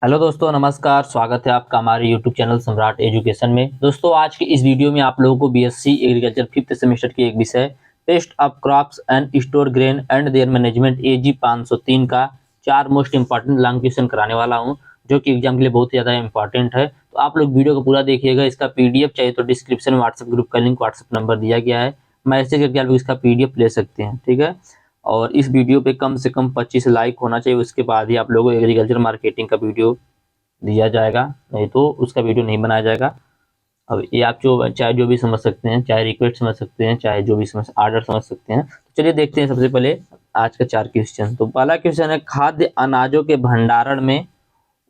Hello दोस्तों, नमस्कार। स्वागत है आपका हमारे यूट्यूब चैनल सम्राट एजुकेशन में। दोस्तों, आज की इस वीडियो में आप लोगों को बीएससी एग्रीकल्चर फिफ्थ सेमेस्टर की एक विषय pest of crops and store grain and their management AG 503 का 4 मोस्ट इंपॉर्टेंट लॉन्ग क्वेश्चन कराने वाला हूं, जो कि एग्जाम के लिए बहुत ही ज़्यादा इंपॉर्टेंट है। तो आप लोग वीडियो को पूरा देखिएगा। इसका पीडीएफ चाहिए तो डिस्क्रिप्शन में व्हाट्सएप ग्रुप का लिंक, व्हाट्सएप नंबर दिया गया है, मैसेज करके आप लोग इसका पीडीएफ ले सकते हैं। ठीक है। और इस वीडियो पे कम से कम 25 लाइक होना चाहिए, उसके बाद ही आप लोगों को एग्रीकल्चर मार्केटिंग का वीडियो दिया जाएगा, नहीं तो उसका वीडियो नहीं बनाया जाएगा। अब ये आप जो चाहे जो भी समझ सकते हैं, चाहे रिक्वेस्ट समझ सकते हैं, चाहे जो भी समझ आर्डर समझ सकते हैं। तो चलिए देखते हैं सबसे पहले आज का 4 क्वेश्चन। तो पहला क्वेश्चन है, खाद्य अनाजों के भंडारण में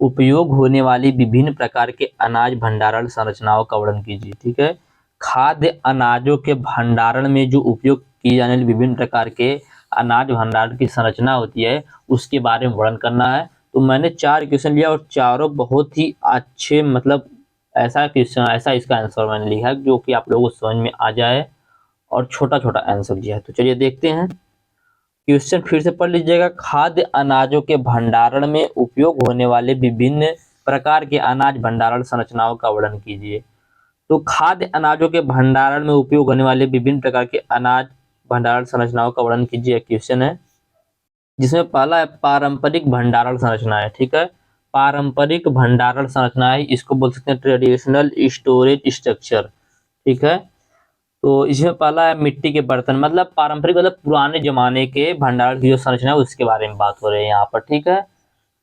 उपयोग होने वाली विभिन्न प्रकार के अनाज भंडारण संरचनाओं का वर्णन कीजिए। ठीक है। खाद्य अनाजों के भंडारण में जो उपयोग किए जाने वाले विभिन्न प्रकार के अनाज भंडारण की संरचना होती है, उसके बारे में वर्णन करना है। तो मैंने 4 क्वेश्चन लिया और चारों बहुत ही अच्छे, मतलब ऐसा क्वेश्चन, ऐसा इसका आंसर मैंने लिखा है जो कि आप लोगों को समझ में आ जाए, और छोटा छोटा आंसर दिया है। तो चलिए देखते हैं। क्वेश्चन फिर से पढ़ लीजिएगा। खाद्य अनाजों के भंडारण में उपयोग होने वाले विभिन्न प्रकार के अनाज भंडारण संरचनाओं का वर्णन कीजिए। तो खाद्य अनाजों के भंडारण में उपयोग होने वाले विभिन्न प्रकार के अनाज भंडारण संरचनाओं का वर्णन कीजिए क्वेश्चन है, जिसमें पहला है पारंपरिक भंडारण संरचना है। ठीक है। पारंपरिक भंडारण संरचना है, इसको बोल सकते हैं ट्रेडिशनल स्टोरेज स्ट्रक्चर। ठीक है। तो इसमें पहला है मिट्टी के बर्तन, मतलब पारंपरिक मतलब पुराने जमाने के भंडारण की जो संरचना है उसके बारे में बात हो रही है यहाँ पर। ठीक है।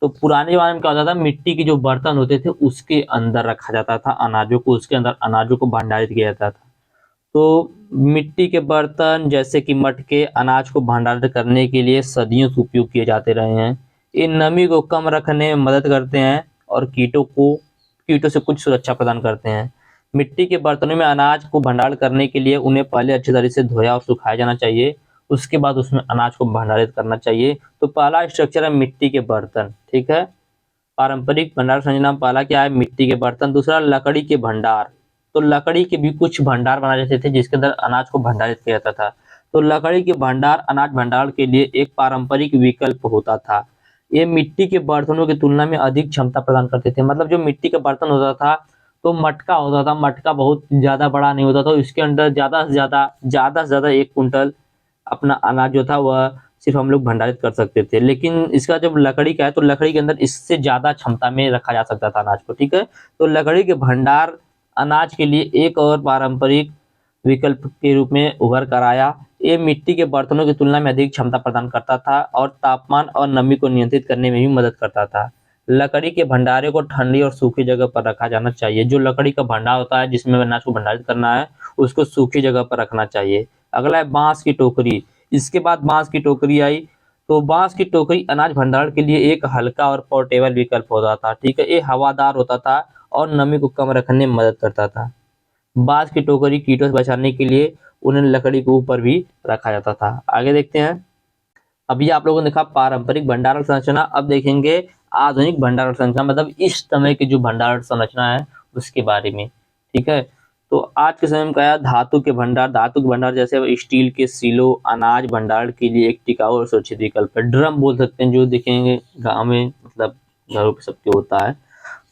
तो पुराने जमाने में क्या होता था, मिट्टी के जो बर्तन होते थे उसके अंदर रखा जाता था अनाजों को, उसके अंदर अनाजों को भंडारित किया जाता था। तो मिट्टी के बर्तन जैसे कि मटके अनाज को भंडारित करने के लिए सदियों से उपयोग किए जाते रहे हैं। ये नमी को कम रखने में मदद करते हैं और कीटों से कुछ सुरक्षा प्रदान करते हैं। मिट्टी के बर्तनों में अनाज को भंडारण करने के लिए उन्हें पहले अच्छी तरह से धोया और सुखाया जाना चाहिए, उसके बाद उसमें अनाज को भंडारित करना चाहिए। तो पहला स्ट्रक्चर है मिट्टी के बर्तन। ठीक है। पारंपरिक भंडार संरचना में पहला क्या है, मिट्टी के बर्तन। दूसरा लकड़ी के भंडार। तो लकड़ी के भी कुछ भंडार बनाए जाते थे जिसके अंदर अनाज को भंडारित किया जाता था। तो लकड़ी के भंडार अनाज भंडारण के लिए एक पारंपरिक विकल्प होता था। ये मिट्टी के बर्तनों की तुलना में अधिक क्षमता प्रदान करते थे। मतलब जो मिट्टी का बर्तन होता था, तो मटका होता था, मटका बहुत ज्यादा बड़ा नहीं होता था, इसके अंदर ज्यादा 1 कुंटल अपना अनाज जो था वह सिर्फ हम लोग भंडारित कर सकते थे। लेकिन इसका जब लकड़ी का है तो लकड़ी के अंदर इससे ज्यादा क्षमता में रखा जा सकता था अनाज को। ठीक है। तो लकड़ी के भंडार अनाज के लिए एक और पारंपरिक विकल्प के रूप में उभर कर आया। ये मिट्टी के बर्तनों की तुलना में अधिक क्षमता प्रदान करता था और तापमान और नमी को नियंत्रित करने में भी मदद करता था। लकड़ी के भंडारे को ठंडी और सूखी जगह पर रखा जाना चाहिए। जो लकड़ी का भंडार होता है जिसमें अनाज को भंडारित करना है, उसको सूखी जगह पर रखना चाहिए। अगला है बांस की टोकरी। इसके बाद बांस की टोकरी आई। तो बांस की टोकरी अनाज भंडारण के लिए एक हल्का और पोर्टेबल विकल्प होता था। ठीक है। ये हवादार होता था और नमी को कम रखने में मदद करता था। बांस की टोकरी कीटों से बचाने के लिए उन्हें लकड़ी के ऊपर भी रखा जाता था। आगे देखते हैं। अभी आप लोगों ने देखा पारंपरिक भंडारण संरचना, अब देखेंगे आधुनिक भंडारण संरचना, मतलब इस समय की जो भंडारण संरचना है उसके बारे में। ठीक है। तो आज के समय में क्या है, धातु के भंडार। धातु के भंडार जैसे स्टील के सिलो अनाज भंडारण के लिए एक टिकाऊ और सुरक्षित विकल्प है। ड्रम बोल सकते हैं, जो देखेंगे गाँव में, मतलब घरों पे सबके होता है।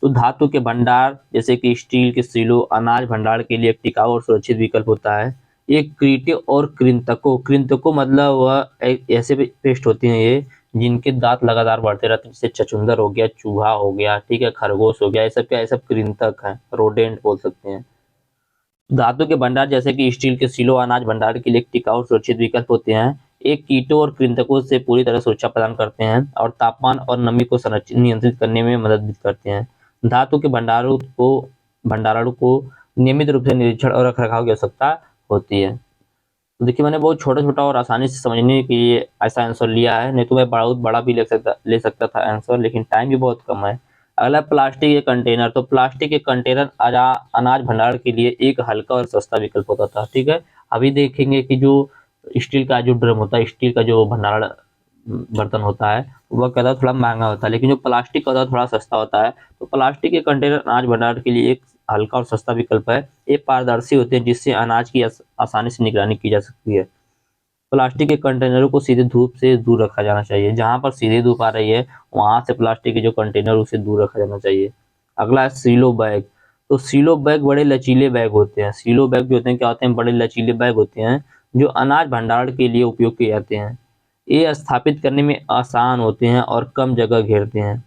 तो धातु के भंडार जैसे कि स्टील के सिलो अनाज भंडारण के लिए एक टिकाऊ और सुरक्षित विकल्प होता है। ये कीटे और कृंतकों मतलब वह ऐसे पेस्ट होती हैं ये, जिनके दांत लगातार बढ़ते रहते हैं, जैसे चचुंदर हो गया, चूहा हो गया, ठीक है, खरगोश हो गया, ये सब क्या, ये सब कृंतक हैं, रोडेंट बोल सकते हैं। धातु के भंडार जैसे कि स्टील के सिलो अनाज भंडार के लिए एक टिकाऊ और सुरक्षित विकल्प होते हैं। एक कीटों और कृंतकों से पूरी तरह सुरक्षा प्रदान करते हैं और तापमान और नमी को नियंत्रित करने में मदद भी करते हैं। धातु के भंडारण को नियमित रूप से निरीक्षण और रखरखाव की आवश्यकता होती है। तो देखिए, मैंने बहुत छोटा छोटा और आसानी से समझने के लिए ऐसा आंसर लिया है, नहीं तो मैं बहुत बड़ा भी ले सकता था आंसर, लेकिन टाइम भी बहुत कम है। अगला प्लास्टिक के कंटेनर। तो प्लास्टिक के कंटेनर अनाज भंडारण के लिए एक हल्का और सस्ता विकल्प होता था। ठीक है। अभी देखेंगे कि जो स्टील का जो ड्रम होता है, स्टील का जो भंडारण बर्तन होता है, वह क्या होता है, थोड़ा महंगा होता है, लेकिन जो प्लास्टिक का होता है थोड़ा सस्ता होता है। तो प्लास्टिक के कंटेनर अनाज भंडारण के लिए एक हल्का और सस्ता विकल्प है। ये पारदर्शी होते हैं जिससे अनाज की आसानी से निगरानी की जा सकती है। प्लास्टिक के कंटेनरों को सीधे धूप से दूर रखा जाना चाहिए। जहां पर सीधे धूप आ रही है वहां से प्लास्टिक के जो कंटेनर उसे दूर रखा जाना चाहिए। अगला है सीलो बैग। तो सीलो बैग बड़े लचीले बैग होते हैं। सीलो बैग जो होते हैं क्या होते हैं, बड़े लचीले बैग होते हैं जो अनाज भंडारण के लिए उपयोग किए जाते हैं। ये स्थापित करने में आसान होते हैं और कम जगह घेरते हैं।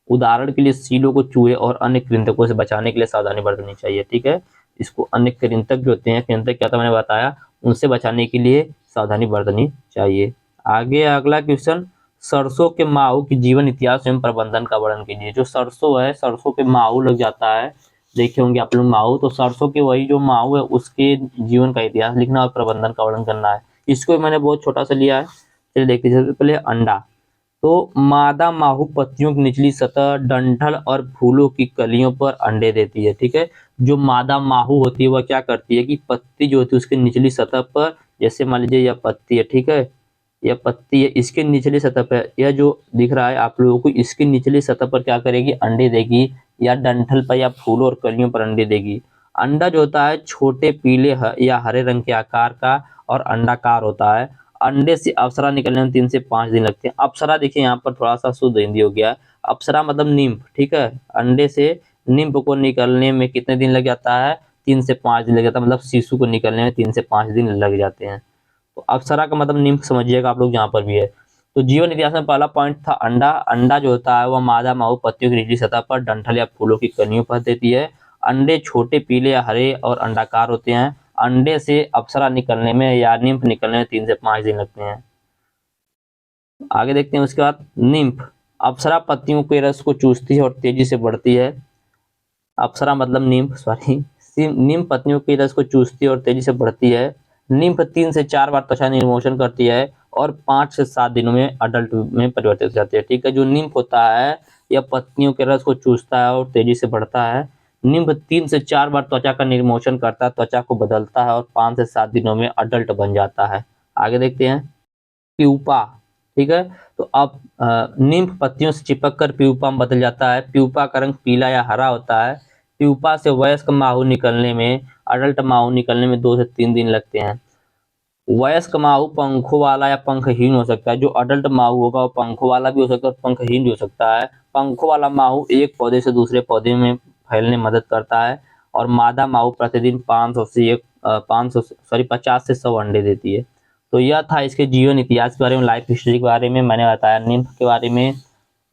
उदाहरण के लिए सीलों को चूहे और अन्य कृंतकों से बचाने के लिए सावधानी बरतनी चाहिए। ठीक है, इसको अन्य कृंतक जो होते हैं, कृंतक क्या था मैंने बताया, उनसे बचाने के लिए सावधानी बरतनी चाहिए। आगे अगला क्वेश्चन, सरसों के माहू की जीवन इतिहास एवं प्रबंधन का वर्णन कीजिए। जो सरसों है, सरसों पे माहू लग जाता है, देखे होंगे आप लोग माहू, तो सरसों के वही जो माहू है उसके जीवन का इतिहास लिखना और प्रबंधन का वर्णन करना है। इसको मैंने बहुत छोटा सा लिया है, चलिए देखते हैं। सबसे पहले अंडा। तो मादा माहू पत्तियों की निचली सतह, डंठल और फूलों की कलियों पर अंडे देती है। ठीक है, जो मादा माहू होती है वह क्या करती है कि पत्ती जो होती है उसके निचली सतह पर, जैसे मान लीजिए यह पत्ती है, ठीक है, यह पत्ती है, इसके निचली सतह पर, यह जो दिख रहा है आप लोगों को, इसकी निचली सतह पर क्या करेगी, अंडे देगी, या डंठल पर या फूलों और कलियों पर अंडे देगी। अंडा जो होता है छोटे पीले या हरे रंग के आकार का और अंडाकार होता है। अंडे से अप्सरा निकलने में 3 से 5 दिन लगते हैं। अप्सरा देखिए यहाँ पर थोड़ा सा शुद्ध हिंदी हो गया। अप्सरा मतलब निम्फ, ठीक है, अंडे से निम्फ को निकलने में कितने दिन लग जाता है, 3 से 5 दिन लग जाता है, मतलब शिशु को निकलने में 3 से 5 दिन लग जाते हैं। तो अप्सरा का मतलब निम्फ समझिएगा आप लोग जहाँ पर भी है। तो जीवन इतिहास में पहला पॉइंट था अंडा। अंडा जो होता है वह मादा माहू पत्तियों की निचली सतह पर डंठल या फूलों की कलियों पर देती है। अंडे छोटे पीले या हरे और अंडाकार होते हैं। अंडे से अप्सरा निकलने में या निम्फ निकलने में 3 से 5 दिन लगते हैं। आगे देखते हैं उसके बाद निम्फ। अप्सरा पत्तियों के रस को चूसती है और तेजी से बढ़ती है। अप्सरा मतलब निम्फ, सॉरी, निम्फ पत्तियों के रस को चूसती है और तेजी से बढ़ती है। निम्फ 3 से 4 बार त्वचा निर्मोशन करती है और 5 से 7 दिनों में अडल्ट में परिवर्तित हो जाती है। ठीक है, जो निम्फ होता है यह पत्तियों के रस को चूसता है और तेजी से बढ़ता है। निम्फ 3 से 4 बार त्वचा का निर्मोशन करता है, त्वचा को बदलता है और 5 से 7 दिनों में अडल्ट बन जाता है। आगे देखते हैं प्यूपा। ठीक है, तो अब निम्फ पत्तियों से चिपक कर प्यूपा में बदल जाता है। प्यूपा का रंग पीला या हरा होता है। प्यूपा से वयस्क माहू निकलने में, अडल्ट माहू निकलने में 2 से 3 दिन लगते हैं। वयस्क माहू पंखों वाला या पंखहीन हो सकता है। जो अडल्ट माहू होगा वो पंखों वाला भी हो सकता है और पंखहीन भी हो सकता है। पंखों वाला माहू एक पौधे से दूसरे पौधे में फैलने में मदद करता है और मादा माहू प्रतिदिन 50 से 100 अंडे देती है। तो यह था इसके जीवन इतिहास के बारे में, लाइफ हिस्ट्री के बारे में। मैंने बताया निम्फ के बारे में,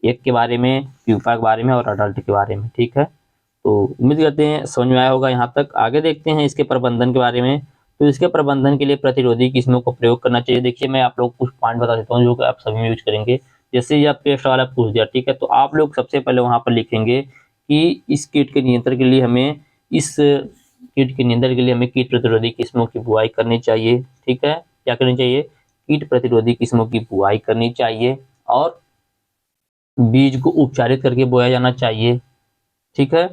एक के बारे में, प्यूपा के बारे में और अडल्ट के बारे में। ठीक है, तो उम्मीद करते हैं समझ में आया होगा यहाँ तक। आगे देखते हैं इसके प्रबंधन के बारे में। तो इसके प्रबंधन के लिए प्रतिरोधी किस्मों का प्रयोग करना चाहिए। देखिए मैं आप लोग कुछ पॉइंट बता देता हूँ जो कि आप सभी में यूज करेंगे। जैसे यह पेस्ट वाला पूछ दिया, ठीक है, तो आप लोग सबसे पहले वहां पर लिखेंगे कि इस कीट के नियंत्रण के लिए हमें, इस कीट के नियंत्रण के लिए हमें कीट प्रतिरोधी किस्मों की बुआई करनी चाहिए। ठीक है, क्या करनी चाहिए, कीट प्रतिरोधी किस्मों की बुआई करनी चाहिए और बीज को उपचारित करके बोया जाना चाहिए। ठीक है,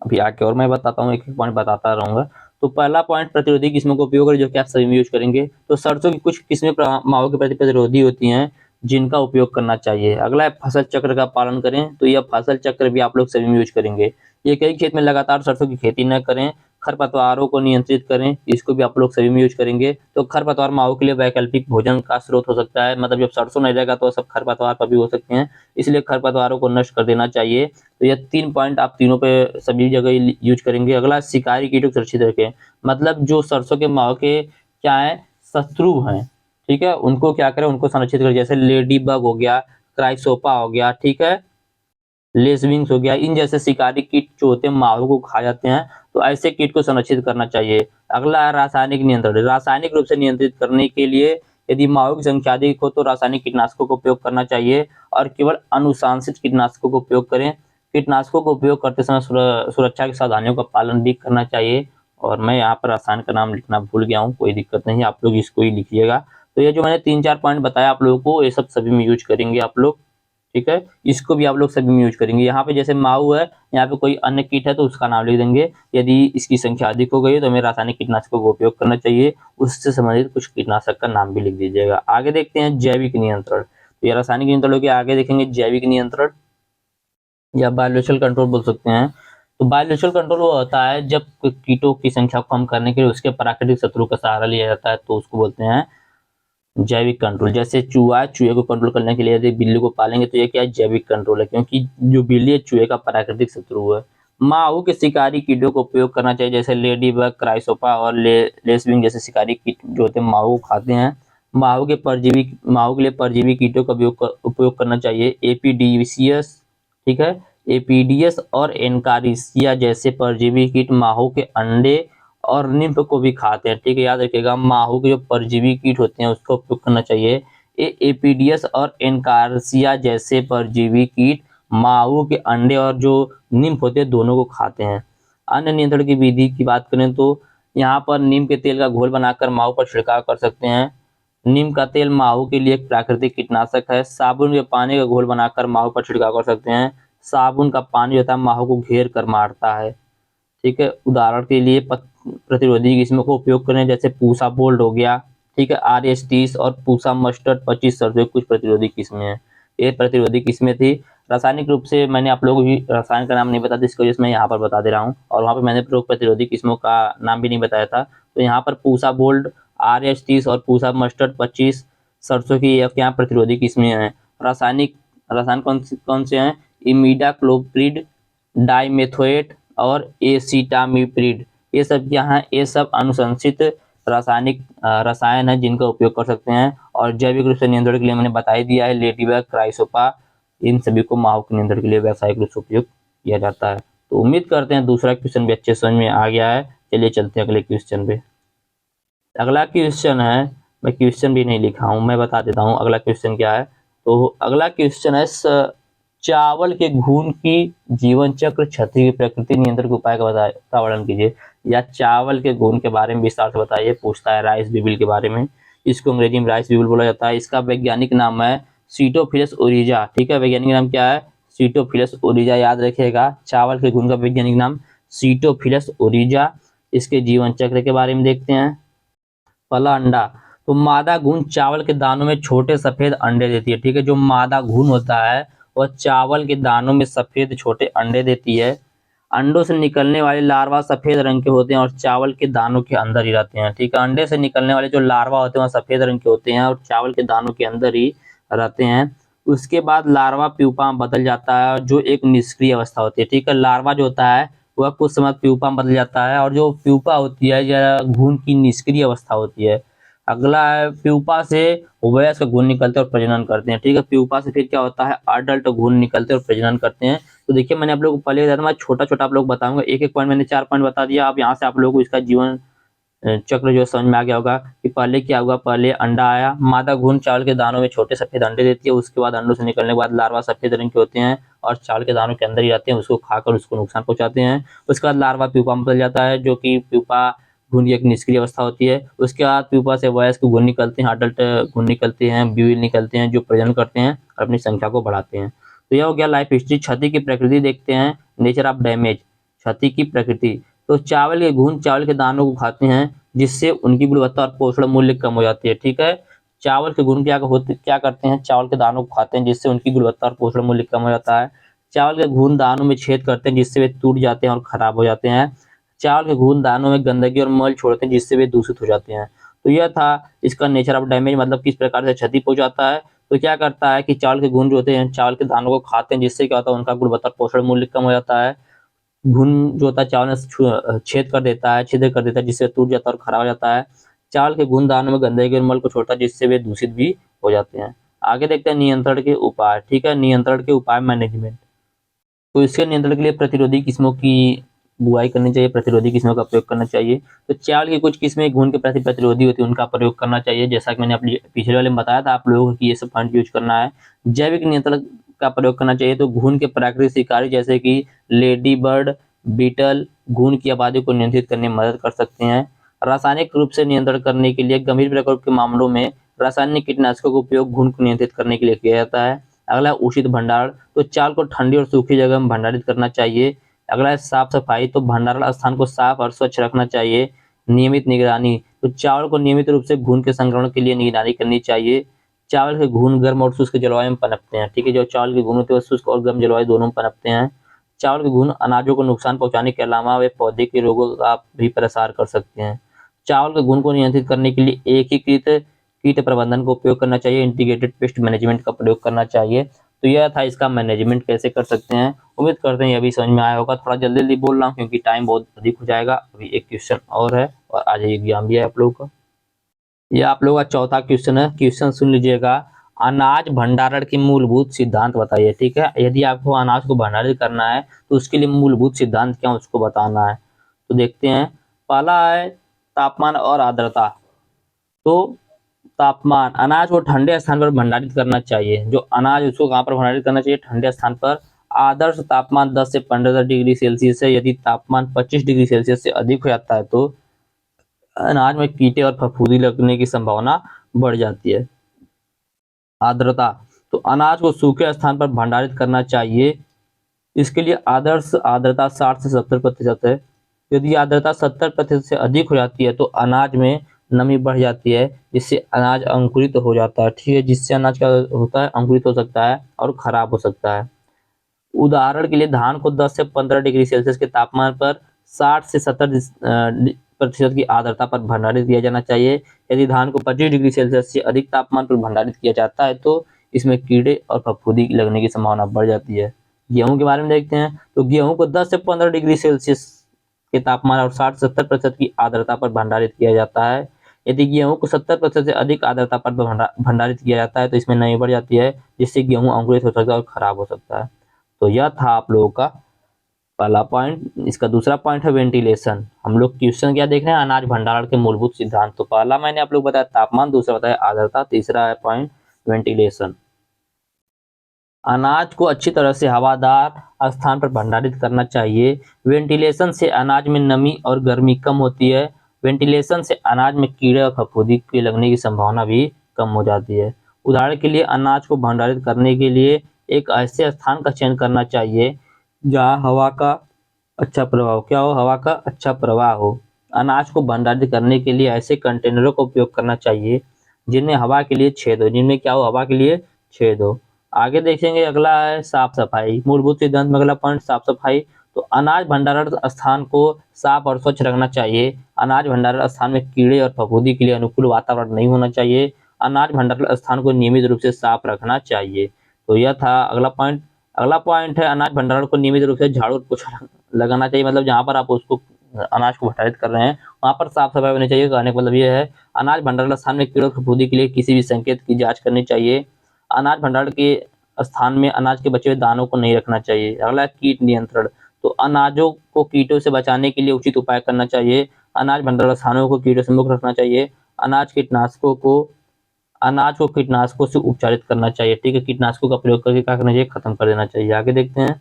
अभी आके और मैं बताता हूँ, एक एक पॉइंट बताता रहूंगा। तो पहला पॉइंट प्रतिरोधी किस्मों का उपयोग करें, जो कि आप सभी में यूज करेंगे। तो सरसों की कुछ किस्में माओ के प्रति प्रतिरोधी होती हैं जिनका उपयोग करना चाहिए। अगला है फसल चक्र का पालन करें। तो यह फसल चक्र भी आप लोग सभी में यूज करेंगे। ये कई खेत में लगातार सरसों की खेती न करें। खरपतवारों को नियंत्रित करें, इसको भी आप लोग सभी में यूज करेंगे। तो खरपतवार माओ के लिए वैकल्पिक भोजन का स्रोत हो सकता है। मतलब जब सरसों नहीं रहेगा तो सब खरपतवार पर भी हो सकते हैं, इसलिए खरपतवारों को नष्ट कर देना चाहिए। तो ये 3 पॉइंट आप तीनों पे सभी जगह यूज करेंगे। अगला शिकारी कीटों को सुरक्षित रखें। मतलब जो सरसों के माओ के क्या है, शत्रु हैं, ठीक है, उनको क्या करें, उनको संरक्षित करें। जैसे लेडी बग हो गया, क्राइसोपा हो गया, ठीक है, लेसविंग्स हो गया, इन जैसे शिकारी कीट जो होते हैं माहू को खा जाते हैं, तो ऐसे कीट को संरक्षित करना चाहिए। अगला है रासायनिक नियंत्रण। रासायनिक रूप से नियंत्रित करने के लिए यदि माहू की संख्या अधिक हो तो रासायनिक कीटनाशकों का उपयोग करना चाहिए और केवल अनुशासित कीटनाशकों का उपयोग करें। कीटनाशकों का उपयोग करते समय सुरक्षा की सावधानियों का पालन भी करना चाहिए। और मैं यहाँ पर रसायन का नाम लिखना भूल गया हूँ, कोई दिक्कत नहीं, आप लोग इसको ही लिखिएगा। तो ये जो मैंने 3-4 पॉइंट बताया आप लोगों को, ये सब सभी में यूज करेंगे आप लोग। ठीक है, इसको भी आप लोग सभी में यूज करेंगे। यहाँ पे जैसे माहू है, यहाँ पे कोई अन्य कीट है तो उसका नाम लिख देंगे। यदि इसकी संख्या अधिक हो गई तो हमें रासायनिक कीटनाशकों का उपयोग करना चाहिए, उससे संबंधित कुछ कीटनाशक का नाम भी लिख दीजिएगा। आगे देखते हैं जैविक नियंत्रण। तो ये रासायनिक नियंत्रण के आगे देखेंगे जैविक नियंत्रण या बायोलॉजिकल कंट्रोल बोल सकते हैं। तो बायोलॉजिकल कंट्रोल वो होता है जब कीटों की संख्या को कम करने के लिए उसके प्राकृतिक शत्रु का सहारा लिया जाता है, तो उसको बोलते हैं जैविक कंट्रोल, जैसे चूहा है, चूहे को कंट्रोल करने के लिए यदि बिल्ली को पालेंगे तो ये क्या है, जैविक कंट्रोल है, क्योंकि जो बिल्ली है चूहे का प्राकृतिक शत्रु है। माहू के शिकारी कीटों का उपयोग करना चाहिए, जैसे लेडी बग, क्राइसोपा और लेसविंग जैसे शिकारी कीट जो होते हैं माहू खाते हैं। माहू के लिए परजीवी कीटों का उपयोग करना चाहिए। एपीडीविसियस, ठीक है, एपीडियस और एनकारिसिया जैसे परजीवी कीट माहू के अंडे और निम्फ को भी खाते हैं, ठीक है, याद रखिएगा। माहू के जो परजीवी कीट होते हैं उसका उपयोग करना चाहिए। एपीडियस और एनकार्सिया जैसे परजीवी कीट माहू के अंडे और जो निम्फ होते हैं दोनों को खाते हैं। अन्य नियंत्रण की विधि की बात करें तो यहाँ पर नीम के तेल का घोल बनाकर माहू पर छिड़काव कर सकते हैं। नीम का तेल माहू के लिए एक प्राकृतिक कीटनाशक है। साबुन के पानी का घोल बनाकर माहू पर छिड़काव कर सकते हैं। साबुन का पानी होता है माहू को घेर कर मारता है, ठीक है। उदाहरण के लिए प्रतिरोधी किस्मों को उपयोग करें, जैसे पूसा बोल्ड हो गया, ठीक है, RS30 और पूसा मस्टर्ड 25 सरसों कुछ प्रतिरोधी किस्में हैं। ये प्रतिरोधी किस्में थी। रासायनिक रूप से मैंने आप लोगों को भी रसायन का नाम नहीं बताया, इसकी वजह से मैं यहाँ पर बता दे रहा हूँ, और वहाँ पर मैंने रोग प्रतिरोधी किस्मों का नाम भी नहीं बताया था। तो यहाँ पर पूसा बोल्ड, RS30 और पूसा मस्टर्ड 25 सरसों की यहाँ प्रतिरोधी किस्में हैं। रसायन कौन से हैं? इमिडाक्लोप्रिड, डाइमेथोएट और एसिटामिप्रिड। ये सब क्या है? ये सब अनुशंसित रसायन है जिनका उपयोग कर सकते हैं। और जैविक रूप से नियंत्रण के लिए मैंने बता ही दिया है, लेडीबग, क्राइसोपा, इन सभी को माहू के नियंत्रण के लिए व्यावसायिक रूप से उपयोग किया जाता है। तो उम्मीद करते हैं दूसरा क्वेश्चन भी अच्छे समझ में आ गया है। चलिए चलते हैं अगले क्वेश्चन पे। अगला क्वेश्चन है, मैं क्वेश्चन भी नहीं लिखा हूं, मैं बता देता हूं अगला क्वेश्चन क्या है। तो अगला क्वेश्चन है, चावल के घून की जीवन चक्र क्षति की प्रकृति नियंत्रण के उपाय का वर्णन कीजिए। या चावल के घून के बारे में विस्तार से बताइए, पूछता है राइस बीबल के बारे में। इसको अंग्रेजी में राइस बीबल बोला जाता है। इसका वैज्ञानिक नाम है सीटोफिलस ओरिजा, ठीक है। वैज्ञानिक नाम क्या है? सीटोफिलस ओरिजा, याद रखिएगा। चावल के घून का वैज्ञानिक नाम सीटोफिलस ओरिजा। इसके जीवन चक्र के बारे में देखते हैं। पहला अंडा, तो मादा घून चावल के दानों में छोटे सफेद अंडे देती है, ठीक है। जो मादा घून होता है वह चावल के दानों में सफेद छोटे अंडे देती है। अंडों से निकलने वाले लार्वा सफेद रंग के होते हैं और चावल के दानों के अंदर ही रहते हैं, ठीक है। अंडे से निकलने वाले जो लार्वा होते हैं वह सफेद रंग के होते हैं और चावल के दानों के अंदर ही रहते हैं। उसके बाद लार्वा प्यूपा में बदल जाता है, जो एक निष्क्रिय अवस्था होती है, ठीक है। लार्वा जो होता है वह कुछ समय प्यूपा में बदल जाता है, और जो प्यूपा होती है यह घून की निष्क्रिय अवस्था होती है। अगला है, प्यूपा से वयस्क घून निकलते हैं और प्रजनन करते हैं, ठीक है। प्यूपा से फिर क्या होता है? अडल्ट घून निकलते हैं और प्रजनन करते हैं। तो देखिए मैंने आप लोगों को पहले बताया था, मैं छोटा छोटा आप लोग बताऊंगा, एक एक पॉइंट मैंने 4 पॉइंट बता दिया। अब यहाँ से आप लोगों को इसका जीवन चक्र जो समझ में आ गया होगा कि पहले क्या होगा। पहले अंडा आया, मादा घून चावल के दानों में छोटे सफेद अंडे देती है। उसके बाद अंडों से निकलने के बाद लार्वा सफेद रंग के होते हैं और चावल के दानों के अंदर ही रहते हैं, उसको खाकर उसको नुकसान पहुंचाते हैं। उसके बाद लार्वा प्यूपा में बदल जाता है, जो कि प्यूपा घून की एक निष्क्रिय अवस्था होती है। उसके बाद प्यूपा से वयस्क घून निकलते हैं, अडल्ट घून निकलते हैं, ब्यूल निकलते हैं, जो प्रजनन करते हैं और अपनी संख्या को बढ़ाते हैं। तो यह हो गया लाइफ हिस्ट्री। क्षति की प्रकृति देखते हैं, नेचर ऑफ डैमेज। क्षति की प्रकृति, तो चावल के घून चावल के दानों को खाते हैं, जिससे उनकी गुणवत्ता और पोषण मूल्य कम हो जाती है, ठीक है। चावल के घून क्या करते हैं? चावल के दानों को खाते हैं, जिससे उनकी गुणवत्ता और पोषण मूल्य कम हो जाता है। चावल के घून दानों में छेद करते हैं, जिससे वे टूट जाते हैं और खराब हो जाते हैं। चावल के घून दानों में गंदगी और मल छोड़ते हैं, जिससे वे दूषित हो जाते हैं। तो यह था इसका नेचर ऑफ डैमेज, मतलब किस प्रकार से क्षति पहुंचाता है। तो क्या करता है कि चावल के घून जो होते हैं चावल के दानों को खाते हैं, जिससे क्या होता है? उनका गुणवत्ता और पोषण मूल्य कम हो जाता है। घुन जो होता है चावल में छेद कर देता है, छिद्र कर देता है, जिससे टूट जाता है और खराब हो जाता है। चावल के घुन दानों में गंदगी और मल को छोड़ता है, जिससे वे दूषित भी हो जाते हैं। आगे देखते हैं नियंत्रण के उपाय, ठीक है। नियंत्रण के उपाय, मैनेजमेंट। तो इसके नियंत्रण के लिए प्रतिरोधी किस्मों की बुआई करनी चाहिए, प्रतिरोधी किस्मों का प्रयोग करना चाहिए। तो चावल की कुछ किस्में घुन के प्रति प्रतिरोधी होती है, उनका प्रयोग करना चाहिए, जैसा कि मैंने अपनी पिछले वाले में बताया था आप लोगों को कि ये सब पॉइंट यूज करना है। जैविक नियंत्रण का प्रयोग करना चाहिए, तो घुन के प्राकृतिक शिकारी जैसे कि लेडी बर्ड, बीटल घुन की आबादी को नियंत्रित करने में मदद कर सकते हैं। रासायनिक रूप से नियंत्रण करने के लिए गंभीर प्रकोप के मामलों में रासायनिक कीटनाशकों का उपयोग घुन को नियंत्रित करने के लिए किया जाता है। अगला उचित भंडारण, तो चावल को ठंडी और सूखी जगह में भंडारित करना चाहिए। अगला है साफ सफाई, तो भंडारण स्थान को साफ और स्वच्छ रखना चाहिए। नियमित निगरानी, तो चावल को नियमित रूप से घुन के संक्रमण के लिए निगरानी करनी चाहिए। चावल के घुन गर्म और शुष्क जलवायु में पनपते हैं, ठीक है। जो चावल के घुन होते हैं शुष्क और गर्म जलवायु दोनों में पनपते हैं। चावल के घुन अनाजों को नुकसान पहुंचाने के अलावा वे पौधे के रोगों का भी प्रसार कर सकते हैं। चावल के घुन को नियंत्रित करने के लिए एकीकृत कीट प्रबंधन का उपयोग करना चाहिए, इंटीग्रेटेड पेस्ट मैनेजमेंट का प्रयोग करना चाहिए। तो यह था इसका मैनेजमेंट कैसे कर सकते हैं। उम्मीद करते हैं ये भी समझ में आया होगा। थोड़ा जल्दी जल्दी बोल रहा हूँ क्योंकि टाइम बहुत अधिक हो जाएगा। अभी एक क्वेश्चन और है और आज एग्जाम भी है आप लोगों का। यह आप लोगों का चौथा क्वेश्चन है। क्वेश्चन सुन लीजिएगा, अनाज भंडारण के मूलभूत सिद्धांत बताइए। ठीक है, यदि आपको अनाज को भंडारित करना है तो उसके लिए मूलभूत सिद्धांत क्या उसको बताना है। तो देखते हैं, पहला है तापमान और आर्द्रता। तो तापमान, अनाज को ठंडे स्थान पर भंडारित करना चाहिए। जो अनाज उसको कहाँ पर भंडारित करना चाहिए, ठंडे स्थान पर। आदर्श तापमान 10 से 15 डिग्री सेल्सियस है। यदि तापमान 25 डिग्री सेल्सियस से अधिक हो जाता है तो अनाज में कीटे और फफूंदी लगने की संभावना बढ़ जाती है। आर्द्रता, तो अनाज को सूखे स्थान पर भंडारित करना चाहिए। इसके लिए आदर्श आर्द्रता 60 से 70% है। यदि आर्द्रता 70% से अधिक हो जाती है तो अनाज में नमी बढ़ जाती है, जिससे अनाज अंकुरित हो जाता है। ठीक है, जिससे अनाज क्या होता है, अंकुरित हो सकता है और खराब हो सकता है। उदाहरण के लिए धान को 10 से 15 डिग्री सेल्सियस के तापमान पर 60 से 70% की आर्द्रता पर भंडारित किया जाना चाहिए। यदि धान को 25 डिग्री सेल्सियस से अधिक तापमान पर भंडारित किया जाता है तो इसमें कीड़े और फफूंदी लगने की संभावना बढ़ जाती है। गेहूं के बारे में देखते हैं, तो गेहूं को 10 से 15 डिग्री सेल्सियस के तापमान और 60-70% की आर्द्रता पर भंडारित किया जाता है। यदि गेहूं को 70% से अधिक आर्द्रता पर भंडारित किया जाता है तो इसमें नमी बढ़ जाती है, जिससे गेहूं अंकुरित हो सकता है और खराब हो सकता है। तो यह था आप लोगों का पहला पॉइंट। इसका दूसरा पॉइंट है वेंटिलेशन। हम लोग क्वेश्चन क्या देख रहे हैं, अनाज भंडारण के मूलभूत सिद्धांत। तो पहला मैंने आप लोग बताया तापमान, दूसरा बताया आर्द्रता, तीसरा है पॉइंट वेंटिलेशन। अनाज को अच्छी तरह से हवादार स्थान पर भंडारित करना चाहिए। वेंटिलेशन से अनाज में नमी और गर्मी कम होती है। वेंटिलेशन से अनाज में कीड़े और फफूंदी के लगने की संभावना भी कम हो जाती है। उदाहरण के लिए अनाज को भंडारित करने के लिए एक ऐसे स्थान का चयन करना चाहिए जहाँ हवा का अच्छा प्रवाह हो। क्या हो, हवा का अच्छा प्रवाह हो। अनाज को भंडारित करने के लिए ऐसे कंटेनरों का उपयोग करना चाहिए जिनमें हवा के लिए छेद हो, जिनमें क्या हो, हवा के लिए छेद हो। आगे देखेंगे, अगला है साफ सफाई। मूलभूत सिद्धांत में अगला पॉइंट साफ सफाई। तो अनाज भंडारण स्थान को साफ और स्वच्छ रखना चाहिए। अनाज भंडारण स्थान में कीड़े और फफूंदी के लिए अनुकूल वातावरण नहीं होना चाहिए। अनाज भंडारण स्थान को नियमित रूप से साफ रखना चाहिए। तो यह था अगला पॉइंट। अगला पॉइंट है अनाज भंडारण को नियमित रूप से झाड़ू और पोछा लगाना चाहिए। मतलब जहाँ पर आप उसको अनाज को भंडारित कर रहे हैं वहां पर साफ सफाई होनी चाहिए। कहने का मतलब यह है, अनाज भंडारण स्थान में कीड़ों और फफूंदी के लिए किसी भी संकेत की जांच करनी चाहिए। अनाज भंडारण के स्थान में अनाज के बचे हुए दानों को नहीं रखना चाहिए। अगला कीट नियंत्रण। तो अनाजों को कीटों से बचाने के लिए उचित उपाय करना चाहिए। अनाज भंडारण स्थानों को कीटों से मुक्त रखना चाहिए। अनाज को कीटनाशकों से उपचारित करना चाहिए। ठीक है, कीटनाशकों का प्रयोग करके क्या करना चाहिए, खत्म कर देना चाहिए। आगे देखते हैं,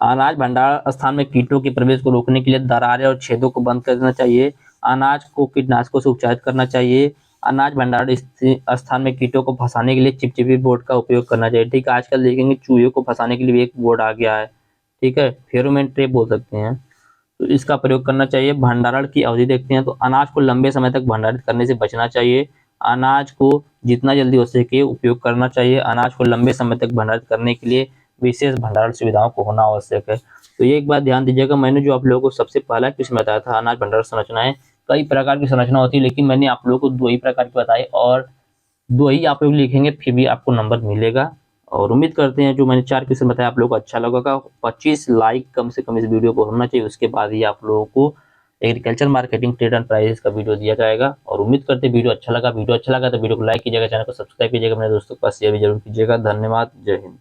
अनाज भंडारण स्थान में कीटों के प्रवेश को रोकने के लिए दरारें और छेदों को बंद कर देना चाहिए। अनाज को कीटनाशकों से उपचारित करना चाहिए। अनाज भंडारण स्थान में कीटों को फंसाने के लिए चिपचिपी बोर्ड का उपयोग करना चाहिए। ठीक है, आजकल देखेंगे चूहे को फंसाने के लिए भी एक बोर्ड आ गया है। ठीक है, फेरोमोन ट्रैप बोल सकते हैं, तो इसका प्रयोग करना चाहिए। भंडारण की अवधि देखते हैं, तो अनाज को लंबे समय तक भंडारित करने से बचना चाहिए। अनाज को जितना जल्दी हो सके उपयोग करना चाहिए। अनाज को लंबे समय तक भंडारित करने के लिए विशेष भंडारण सुविधाओं को होना आवश्यक है। तो ये एक बात ध्यान दीजिएगा, मैंने जो आप लोगों को सबसे पहला क्वेश्चन बताया था, अनाज भंडारण संरचनाएं, कई प्रकार की संरचना होती है लेकिन मैंने आप लोगों को 2 ही प्रकार की बताई और 2 ही आप लोग लिखेंगे फिर भी आपको नंबर मिलेगा। और उम्मीद करते हैं जो मैंने 4 क्वेश्चन बताया आप लोगों को अच्छा लगा। 25 लाइक कम से कम इस वीडियो को होना चाहिए, उसके बाद ही आप लोगों को agriculture marketing trade and prices का वीडियो दिया जाएगा। और उम्मीद करते हैं वीडियो अच्छा लगा तो वीडियो को लाइक कीजिएगा, चैनल को सब्सक्राइब कीजिएगा, मेरे दोस्तों के पास शेयर भी जरूर कीजिएगा। धन्यवाद, जय हिंद।